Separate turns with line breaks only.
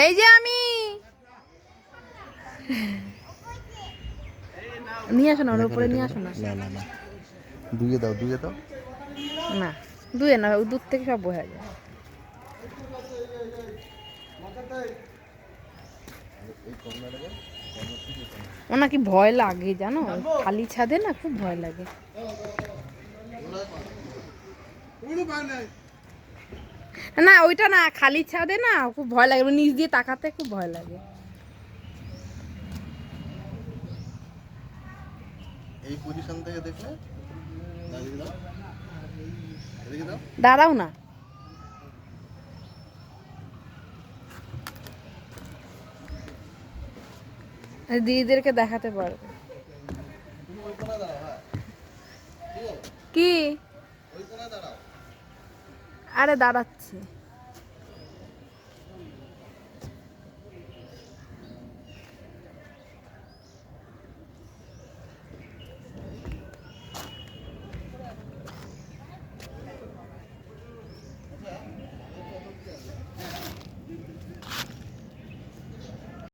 এই যে আমি নিয়ে আসো না, ওর উপরে নিয়ে আসো না।
না না না, দুয়ে দাও, দুয়ে দাও।
না দুয়ে না, দূর থেকে সব বোঝা যায়। ওনা কি ভয় লাগে জানো, খালি ছাদে না খুব ভয় লাগে। না ওইটা না, খালি ছাদে না খুব ভয় লাগে, নিচ দিয়ে তাকাতে খুব ভয় লাগে।
এই পজিশন থেকে দেখলে
দাঁড়াও না, দিদিদেরকে দেখাতে পারবে। কি? আরে দাঁড়াচ্ছি।